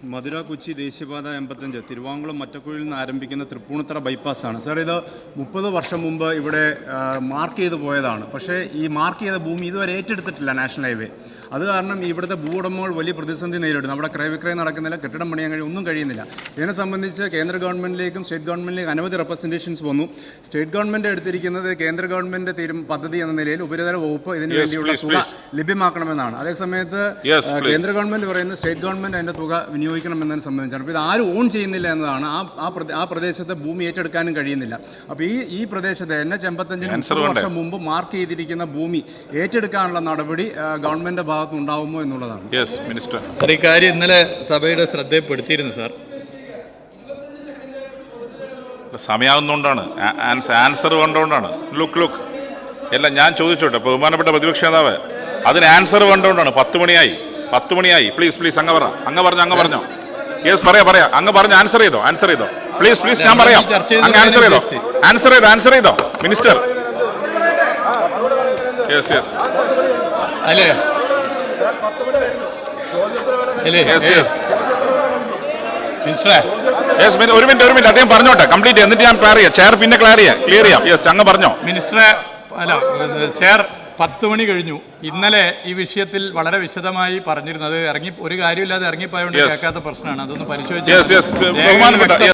മധുര കൊച്ചി ദേശീയപാത 85 തിരുവാങ്കുളം മറ്റക്കുഴിയിൽ നിന്ന് ആരംഭിക്കുന്ന തൃപ്പൂണിത്തറ ബൈപ്പാസാണ്. സാർ, ഇത് 30 വർഷം മുമ്പ് ഇവിടെ മാർക്ക് ചെയ്ത് പോയതാണ്. പക്ഷേ ഈ മാർക്ക് ചെയ്ത ഭൂമി ഇതുവരെ ഏറ്റെടുത്തിട്ടില്ല നാഷണൽ ഹൈവേ. അത് കാരണം ഇവിടുത്തെ ഭൂവുടമകൾ വലിയ പ്രതിസന്ധി നേരിടുന്നു. അവിടെ ക്രയവിക്രയം നടക്കുന്നില്ല, കെട്ടിടം പണിയാൻ ഒന്നും കഴിയുന്നില്ല. ഇതിനെ സംബന്ധിച്ച് കേന്ദ്ര ഗവൺമെൻറ്റിലേക്കും സ്റ്റേറ്റ് ഗവൺമെൻറ്റിലേക്കും അനവധി റെപ്രസെൻറ്റേഷൻസ് വന്നു. സ്റ്റേറ്റ് ഗവൺമെൻറ് എടുത്തിരിക്കുന്നത് കേന്ദ്ര ഗവൺമെൻറ് പദ്ധതി എന്ന നിലയിൽ ഉപരിതല വകുപ്പ് ഇതിന് വേണ്ടിയുള്ള തുക ലഭ്യമാക്കണമെന്നാണ്. അതേസമയത്ത് കേന്ദ്ര ഗവൺമെൻറ് പറയുന്നത് സ്റ്റേറ്റ് ഗവൺമെൻറ് അതിൻ്റെ തുക വിനിയോഗിക്കണമെന്നതിനെ സംബന്ധിച്ചാണ്. അപ്പോൾ ഇത് ആരും ഓൺ ചെയ്യുന്നില്ല എന്നതാണ്. ആ പ്രദേശത്തെ ഭൂമി ഏറ്റെടുക്കാനും കഴിയുന്നില്ല. അപ്പോൾ ഈ പ്രദേശത്തെ NH-55 30 വർഷം മുമ്പ് മാർക്ക് ചെയ്തിരിക്കുന്ന ഭൂമി ഏറ്റെടുക്കാനുള്ള നടപടി ഗവൺമെൻറ് ഭാഗത്ത് ഉണ്ടാവുമോ എന്നുള്ളതാണ്. ഈ കാര്യം ഇന്നലെ സഭയുടെ ശ്രദ്ധയിൽപ്പെടുത്തിയിരുന്നു സാർ. സമയാവുന്നതുകൊണ്ടാണ്, ആൻസർ വേണ്ടതുകൊണ്ടാണ്. ലുക്ക് എല്ലാം ഞാൻ ചോദിച്ചോട്ടെ, ബഹുമാനപ്പെട്ട പ്രതിപക്ഷ നേതാവ്, അതിന് ആൻസർ വേണ്ടതുകൊണ്ടാണ്. 10 മണിയായി. പ്ലീസ് അങ്ങ് പറഞ്ഞോ. യെസ്, പറയാ. അങ്ങ് പറഞ്ഞ ആൻസർ ചെയ്തോ. പ്ലീസ് ഞാൻ പറയാം. അങ്ങ് ആൻസർ ചെയ്തോ മിനിസ്റ്റർ. യെസ് അല്ലേ? ഒരു മിനിറ്റ് അദ്ദേഹം പറഞ്ഞോട്ടെ, കംപ്ലീറ്റ്. എന്നിട്ട് ഞാൻ ക്ലിയർ ചെയ്യാം. ചെയർ പിന്നെ ക്ലിയർ ചെയ്യാം. യെസ്, അങ്ങ് പറഞ്ഞോ മിനിസ്റ്ററെ. ചെയർ 10 മണി കഴിഞ്ഞു. ഇന്നലെ ഈ വിഷയത്തിൽ വളരെ വിശദമായി പറഞ്ഞിരുന്നത് ഒരു കാര്യമില്ലാതെ ഇറങ്ങിപ്പോയോണ്ട് കേൾക്കാത്ത പ്രശ്നമാണ്. അതൊന്ന് പരിശോധിച്ചു.